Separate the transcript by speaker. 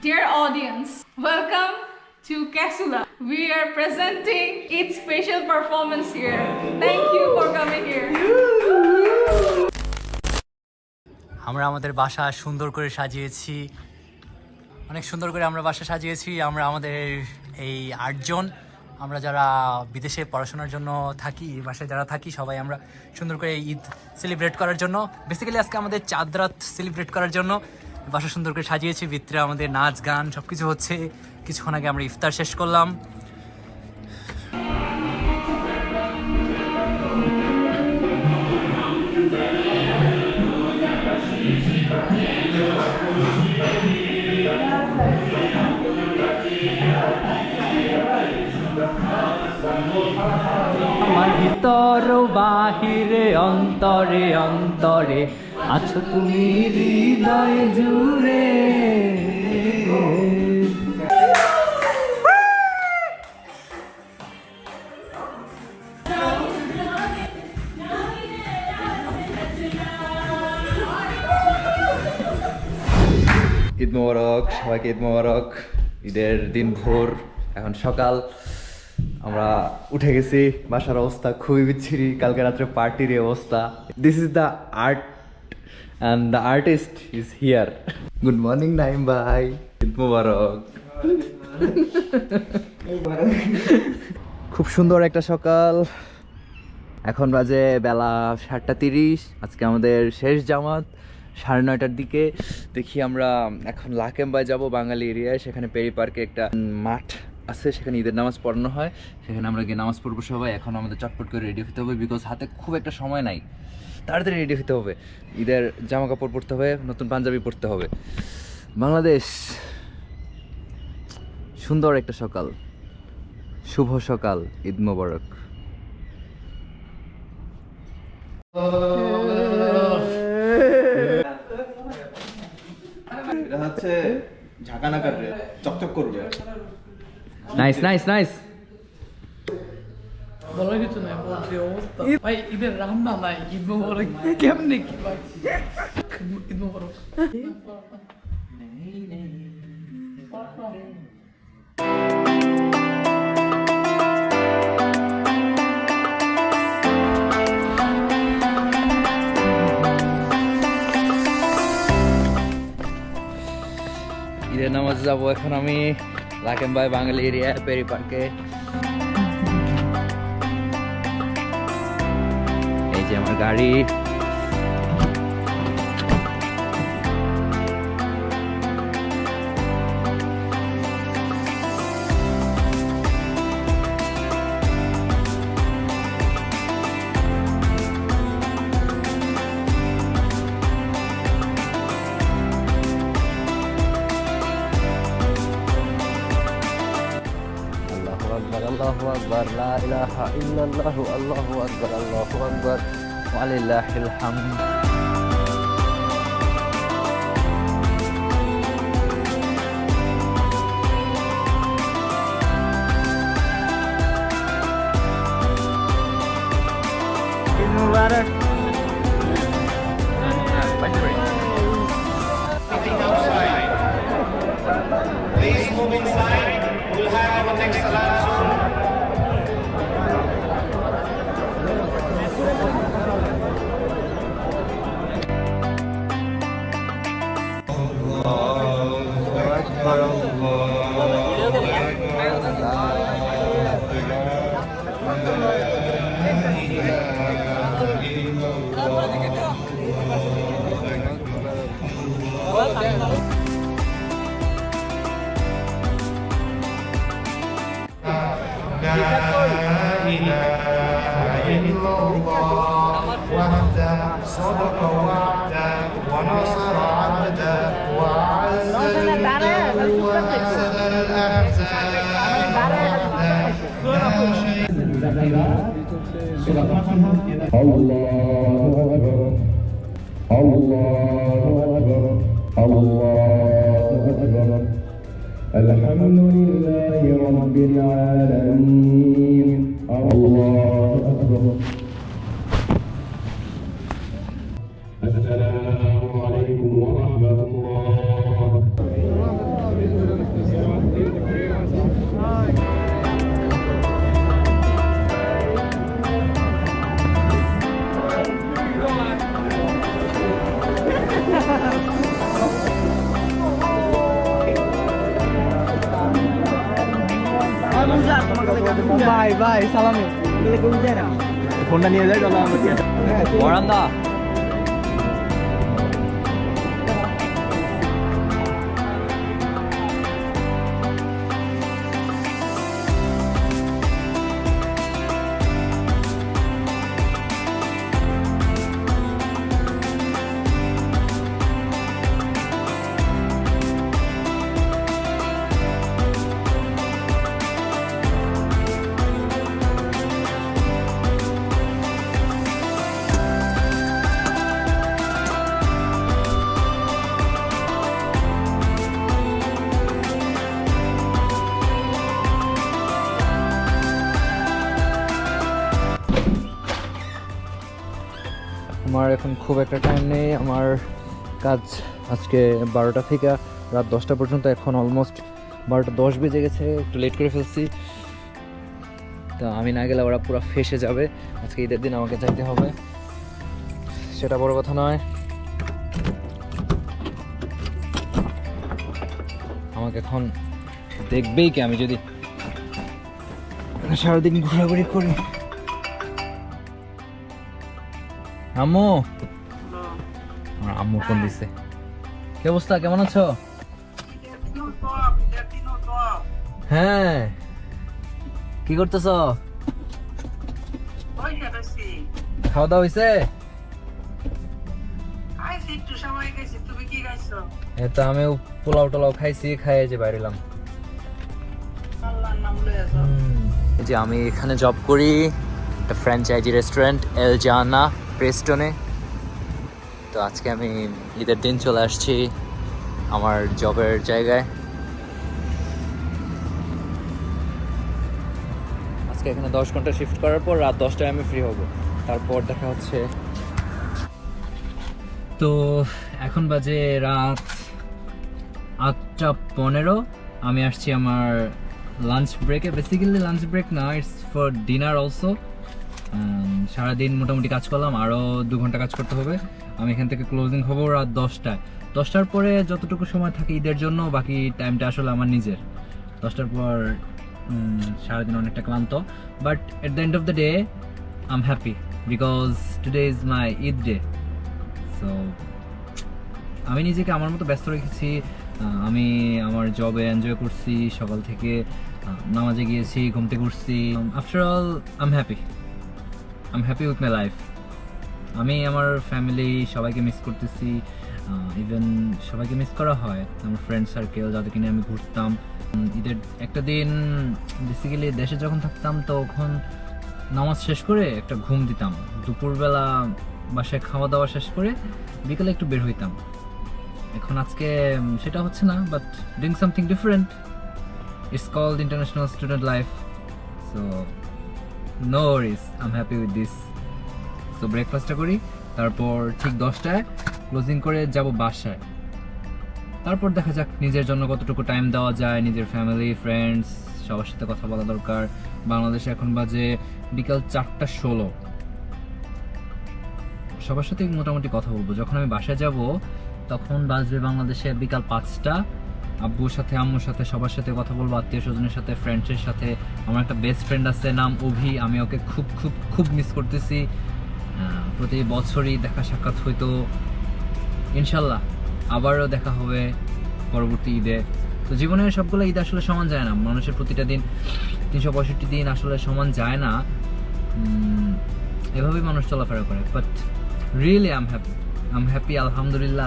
Speaker 1: Dear audience, welcome to Casula. We are presenting its special performance here. Thank you for coming here.
Speaker 2: আমরা আমাদের বাসা সুন্দর করে সাজিয়েছি, অনেক সুন্দর করে আমরা বাসা সাজিয়েছি। আমরা আমাদের এই 8 জন, আমরা যারা বিদেশে পড়াশোনার জন্য থাকি, এই বাসায় যারা থাকি সবাই আমরা সুন্দর করে ঈদ সেলিব্রেট করার জন্য, বেসিক্যালি আজকে আমাদের চাঁদ রাত সেলিব্রেট করার জন্য বাসা সুন্দর করে সাজিয়েছি। ভিতরে আমাদের নাচ গান সব কিছু হচ্ছে। কিছুক্ষণ আগে আমরা ইফতার শেষ করলাম। আমার ভিতর বাহিরে অন্তরে অন্তরে আছো তুমি হৃদয় জুড়ে।
Speaker 3: ঈদ মোবারক সবাইকে, ঈদ মোবারক। ঈদের দিন ভোর, এখন সকাল। আমরা উঠে গেছি। বাসার অবস্থা খুবই বিচ্ছিরি, কালকে রাত্রে পার্টির অবস্থা। This is the art and the artist is here. Good morning Naim ভাই, ঈদ মোবারক। খুব সুন্দর একটা সকাল। এখন বাজে বেলা 7:30। আজকে আমাদের শেষ জামাত 9:30টার দিকে। দেখি আমরা এখন লাকেম্বায় যাব, বাঙালি এরিয়ায়। সেখানে পেরি পার্কে একটা মাঠ আছে, সেখানে ঈদের নামাজ পড়ানো হয়। সেখানে আমরা গিয়ে নামাজ পড়বো সবাই। এখন আমাদের চটপট করে রেডি হতে হবে, বিকজ হাতে খুব একটা সময় নাই। তাড়াতাড়ি রেডি হতে হবে, ঈদের জামা কাপড় পরতে হবে, নতুন পাঞ্জাবি পরতে হবে। বাংলাদেশ, সুন্দর একটা সকাল, শুভ সকাল, ঈদ মোবারক।
Speaker 4: এটা হচ্ছে ঝাঁকানা কাটবে, চকচক করবে।
Speaker 2: Nice nice nice.
Speaker 5: বলার কিছু নাই, বলছি অবস্থা ভাই। ঈদের রান্না নাই, ঈদ মোবারক কেমনে কি ভাই? ঈদ মোবারক।
Speaker 3: ঈদের নামাজ যাবো এখন আমি লাকেম্বাই বাঙালি এরিয়া পেরি পার্কে। এই যে আমার গাড়ি। আল্লাহু আকবার, লা ইলাহা ইল্লাল্লাহু, আল্লাহু আকবার, আল্লাহু আকবার, ওয়া লিল্লাহিল হামদ। ঈদ মুবারক।
Speaker 6: Please move inside. We'll have our next salat soon. صدق وعده ونصر عبده وعز جنده وهزم الأحزاب
Speaker 7: الحمد لله رب العالمين. الله أكبر. السلام عليكم ورحمة الله.
Speaker 3: ভাই ভাই সালামি ফোনটা নিয়ে যাই চলো বরান্দা আমার এখন খুব একটা টাইম নেই আমার কাজ আজকে 12টা থেকে রাত 10টা পর্যন্ত এখন অলমোস্ট 12:10 বেজে গেছে একটু লেট করে ফেলছি তো আমি না গেলে ওরা পুরো ফেসে যাবে আজকে ঈদের দিন আমাকে যাইতে হবে সেটা বড় কথা নয় আমাকে এখন দেখবেই কি আমি যদি সারাদিন ঘোরাঘুরি করি আম্মু আমার আম্মু ফোন দিছে কি অবস্থা কেমন আছো হ্যাঁ কি করতেছো খাওয়া দাওয়া হয়েছে তো আমি পোলাও টোলাও খাইছি খাইয়ে যে বাইরেলাম যে আমি এখানে জব করি একটা ফ্র্যাঞ্চাইজি রেস্টুরেন্ট এল জানা প্রেস্টনে তো আজকে আমি ঈদের দিন চলে আসছি আমার জবের জায়গায় আজকে এখানে 10 ঘন্টা শিফট করার পর রাত 10টায় আমি ফ্রি হব তারপর দেখা হচ্ছে তো এখন বাজে রাত 8:15 আমি আসছি আমার লাঞ্চ ব্রেকে বেসিক্যালি লাঞ্চ ব্রেক না ইটস ফর ডিনার অলসো সারাদিন মোটামুটি কাজ করলাম আরও 2 ঘন্টা কাজ করতে হবে আমি এখান থেকে ক্লোজিং হবো রাত 10টায় 10টার পরে যতটুকু সময় থাকে ঈদের জন্য বাকি টাইমটা আসলে আমার নিজের 10টার পর সারাদিন অনেকটা ক্লান্ত but at the end of the day I am happy because today is my Eid day so আমি নিজেকে আমার মতো ব্যস্ত রেখেছি আমি আমার জবে এনজয় করছি সকাল থেকে নামাজে গিয়েছি ঘুম থেকে উঠছি after all I am happy with my life আমি আমার ফ্যামিলি সবাইকে মিস করতেছি ইভেন সবাইকে মিস করা হয় আমার ফ্রেন্ড সার্কেল যাদেরকে নিয়ে আমি ঘুরতাম ঈদের একটা দিন বেসিক্যালি দেশে যখন থাকতাম তখন নামাজ শেষ করে একটা ঘুম দিতাম দুপুরবেলা বাসায় খাওয়া দাওয়া শেষ করে বিকেলে একটু বের হইতাম এখন আজকে সেটা হচ্ছে না but doing something different it's called international student life so no worries I am happy with this so ব্রেকফাস্টটা করি তারপর ঠিক 10টায় ক্লোজিং করে যাব বাসায় তারপর দেখা যাক নিজের জন্য কতটুকু টাইম দেওয়া যায় নিজের ফ্যামিলি ফ্রেন্ডস সবার সাথে কথা বলা দরকার বাংলাদেশে এখন বাজে বিকাল 4:16 সবার সাথে মোটামুটি কথা বলবো যখন আমি বাসায় যাব তখন বাজবে বাংলাদেশে বিকাল 5টা আব্বুর সাথে আম্মুর সাথে সবার সাথে কথা বলবো আত্মীয় স্বজনের সাথে ফ্রেন্ডসের সাথে আমার একটা বেস্ট ফ্রেন্ড আছে নাম অভি আমি ওকে খুব খুব খুব মিস করতেছি প্রতি বছরই দেখা সাক্ষাৎ হয়তো ইনশাল্লাহ আবারও দেখা হবে পরবর্তী ঈদে তো জীবনের সবগুলো ঈদ আসলে সমান যায় না মানুষের প্রতিটা দিন 365 দিন আসলে সমান যায় না এভাবেই মানুষ চলাফেরা করে but really I am happy আলহামদুলিল্লাহ